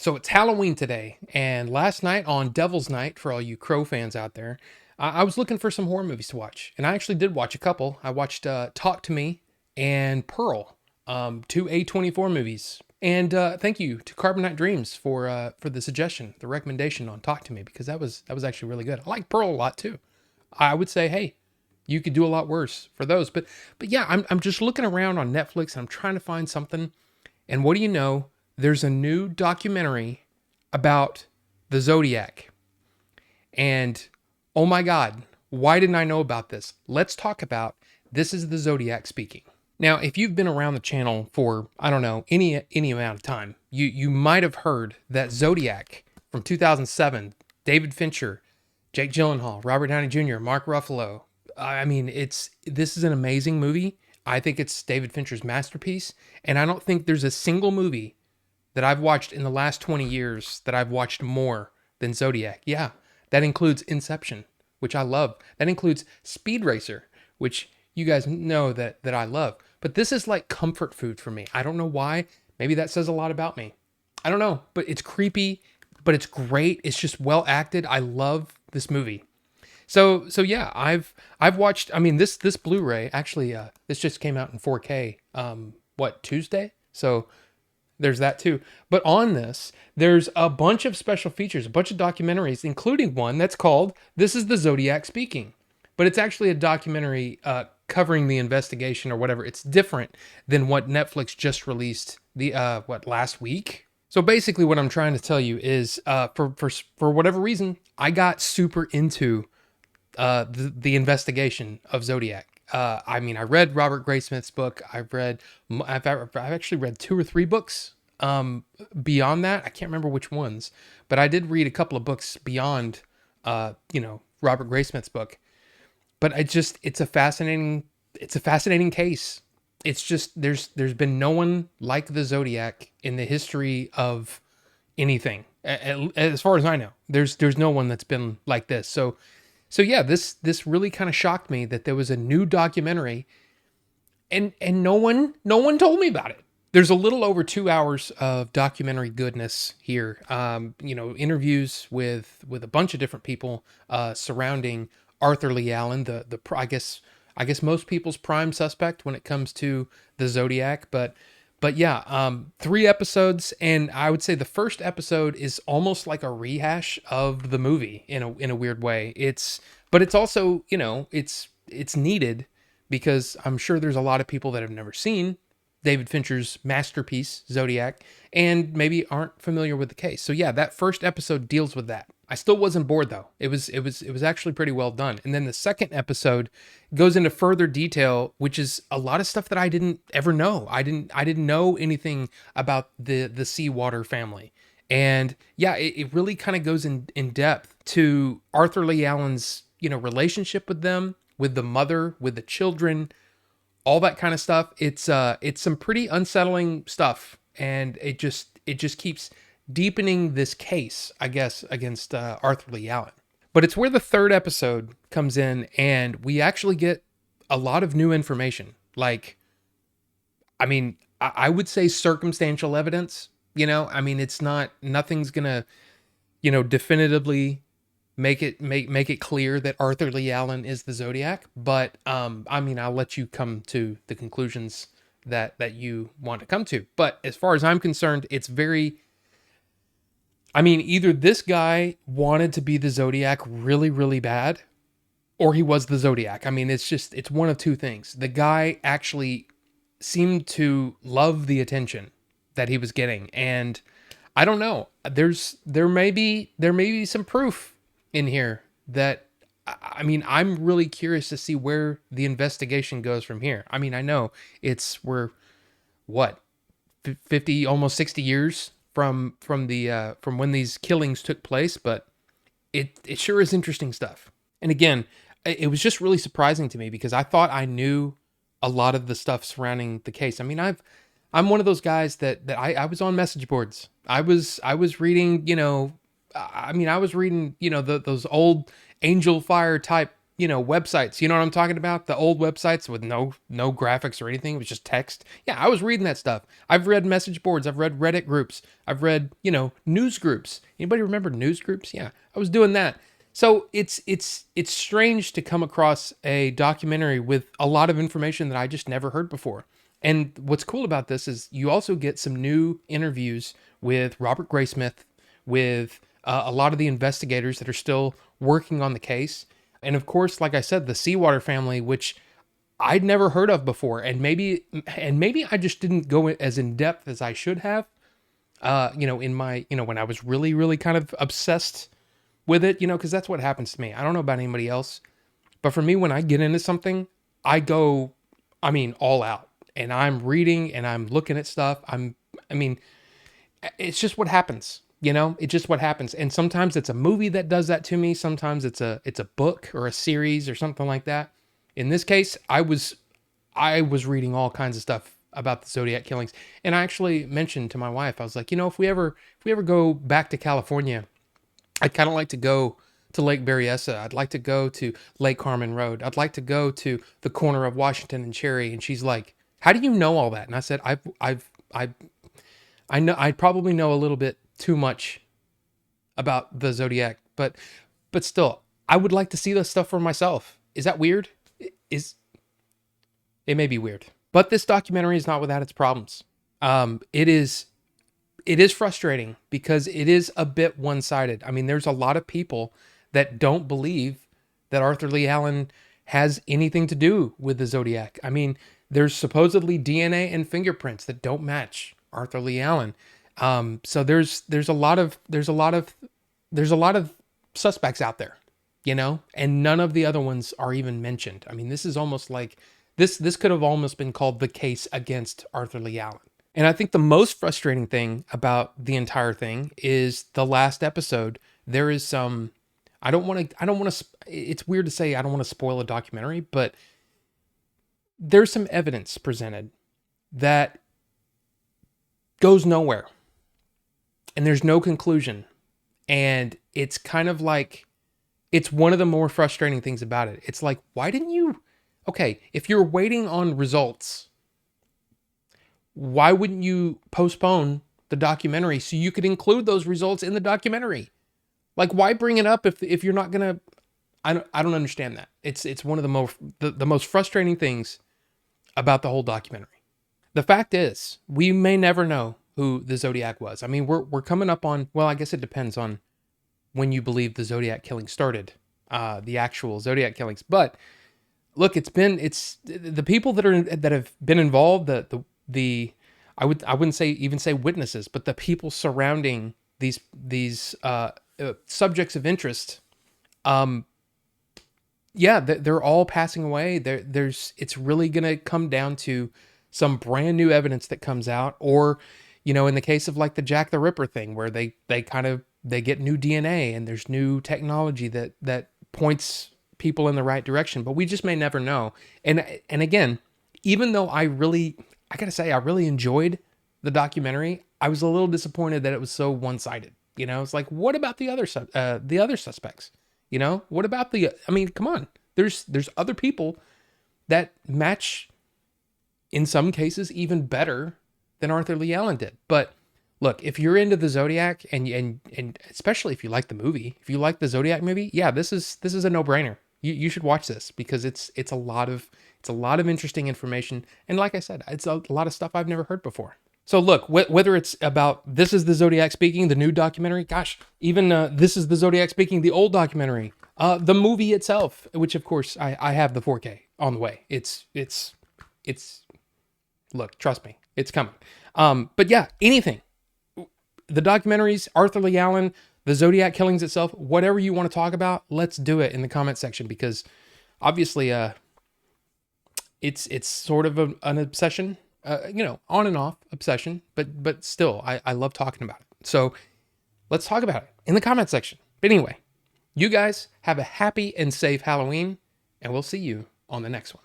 So it's Halloween today, and last night on Devil's Night, for all you Crow fans out there, I was looking for some horror movies to watch, and I actually did watch a couple. I watched Talk to Me and Pearl, two A24 movies. And thank you to Carbonite Dreams for the suggestion, the recommendation on Talk to Me, because that was actually really good. I like Pearl a lot too. I would say, hey, you could do a lot worse for those, but yeah, I'm just looking around on Netflix and I'm trying to find something. And what do you know? There's a new documentary about the Zodiac. And oh my God, why didn't I know about this? Let's talk about This is the Zodiac Speaking. Now, if you've been around the channel for, I don't know, any amount of time, you might have heard that Zodiac from 2007, David Fincher, Jake Gyllenhaal, Robert Downey Jr., Mark Ruffalo. I mean, this is an amazing movie. I think it's David Fincher's masterpiece, and I don't think there's a single movie that I've watched in the last 20 years that I've watched more than Zodiac. Yeah, that includes Inception, which I love. That includes Speed Racer, which you guys know that I love. But this is like comfort food for me. I don't know why. Maybe that says a lot about me. I don't know, but it's creepy, but it's great. It's just well acted. I love this movie. So yeah, I've watched. I mean, this Blu-ray actually, this just came out in 4K. Tuesday? So there's that too. But on this, there's a bunch of special features, a bunch of documentaries, including one that's called "This is the Zodiac Speaking." But it's actually a documentary covering the investigation or whatever. It's different than what Netflix just released last week. So basically, what I'm trying to tell you is, for whatever reason, I got super into the investigation of Zodiac. I mean, I read Robert Graysmith's book. I've actually read 2 or 3 books. Beyond that, I can't remember which ones, but I did read a couple of books beyond, Robert Graysmith's book. But it's a fascinating case. It's just there's been no one like the Zodiac in the history of anything, as far as I know. There's no one that's been like this. So yeah, this really kind of shocked me that there was a new documentary, and no one told me about it. There's a little over 2 hours of documentary goodness here. Interviews with a bunch of different people surrounding Arthur Lee Allen, I guess most people's prime suspect when it comes to the Zodiac, but yeah, 3 episodes, and I would say the first episode is almost like a rehash of the movie in a weird way. But it's also, it's needed because I'm sure there's a lot of people that have never seen David Fincher's masterpiece, Zodiac, and maybe aren't familiar with the case. So yeah, that first episode deals with that. I still wasn't bored though. It was actually pretty well done. And then the second episode goes into further detail, which is a lot of stuff that I didn't ever know. I didn't know anything about the Seawater family. And yeah, it really kind of goes in depth to Arthur Lee Allen's, relationship with them, with the mother, with the children, all that kind of stuff. It's some pretty unsettling stuff, and it just keeps deepening this case, I guess, against Arthur Lee Allen. But it's where the third episode comes in, and we actually get a lot of new information. Like, I mean, I would say circumstantial evidence. I mean, nothing's gonna, definitively make it clear that Arthur Lee Allen is the Zodiac. But I mean, I'll let you come to the conclusions that you want to come to. But as far as I'm concerned, it's very. I mean, either this guy wanted to be the Zodiac really, really bad, or he was the Zodiac. I mean, it's one of two things. The guy actually seemed to love the attention that he was getting, and I don't know. There may be some proof in here that, I mean, I'm really curious to see where the investigation goes from here. I mean, I know we're 50, almost 60 years from when these killings took place, but it sure is interesting stuff. And again, it was just really surprising to me because I thought I knew a lot of the stuff surrounding the case. I mean, I'm one of those guys that I was on message boards. I was reading, I was reading, those old Angel Fire type websites. You know what I'm talking about? The old websites with no graphics or anything. It was just text. Yeah, I was reading that stuff. I've read message boards. I've read Reddit groups. I've read, news groups. Anybody remember news groups? Yeah, I was doing that. So it's strange to come across a documentary with a lot of information that I just never heard before. And what's cool about this is you also get some new interviews with Robert Graysmith, with a lot of the investigators that are still working on the case. And of course, like I said, the Seawater family, which I'd never heard of before. And maybe I just didn't go as in depth as I should have, in my, when I was really, really kind of obsessed with it, because that's what happens to me. I don't know about anybody else, but for me, when I get into something, I go, all out, and I'm reading and I'm looking at stuff. It's just what happens. It's just what happens. And sometimes it's a movie that does that to me. Sometimes it's a book or a series or something like that. In this case, I was reading all kinds of stuff about the Zodiac killings. And I actually mentioned to my wife, I was like, if we ever go back to California, I'd kind of like to go to Lake Berryessa. I'd like to go to Lake Carmen Road. I'd like to go to the corner of Washington and Cherry. And she's like, how do you know all that? And I said, I know I probably know a little bit too much about the Zodiac, but still, I would like to see this stuff for myself. Is that weird? It may be weird, but this documentary is not without its problems. It is frustrating because it is a bit one-sided. There's a lot of people that don't believe that Arthur Lee Allen has anything to do with the Zodiac. There's supposedly DNA and fingerprints that don't match Arthur Lee Allen. So there's a lot of suspects out there, and none of the other ones are even mentioned. This is almost like this could have almost been called the case against Arthur Lee Allen. And I think the most frustrating thing about the entire thing is the last episode. There is some, I don't want to, it's weird to say I don't want to spoil a documentary, but there's some evidence presented that goes nowhere. And there's no conclusion. And it's kind of like, it's one of the more frustrating things about it. It's like, why didn't you, okay, if you're waiting on results, why wouldn't you postpone the documentary so you could include those results in the documentary? Like, why bring it up if you're not going to, I don't understand that. It's one of the most frustrating things about the whole documentary. The fact is, we may never know who the Zodiac was. We're coming up on, well, I guess it depends on when you believe the Zodiac killing started, the actual Zodiac killings. But look, it's the people that have been involved, I wouldn't say witnesses, but the people surrounding these subjects of interest, they're all passing away. It's really going to come down to some brand new evidence that comes out, or, in the case of like the Jack the Ripper thing, where they get new DNA and there's new technology that points people in the right direction, but we just may never know. And again, even though I gotta say, I really enjoyed the documentary, I was a little disappointed that it was so one-sided. It's like, what about the other suspects? What about come on, there's other people that match, in some cases, even better than Arthur Lee Allen did. But look, if you're into the Zodiac, and especially if you like the movie, if you like the Zodiac movie, yeah, this is a no-brainer. You should watch this, because it's a lot of interesting information, and like I said, it's a lot of stuff I've never heard before. So look, whether it's about This Is the Zodiac Speaking, the new documentary, gosh, even This Is the Zodiac Speaking, the old documentary, the movie itself, which of course I have the 4K on the way. It's look, trust me, it's coming. But yeah, anything. The documentaries, Arthur Lee Allen, the Zodiac killings itself, whatever you want to talk about, let's do it in the comment section, because obviously it's sort of an obsession, on and off obsession, but still, I love talking about it. So let's talk about it in the comment section. But anyway, you guys have a happy and safe Halloween, and we'll see you on the next one.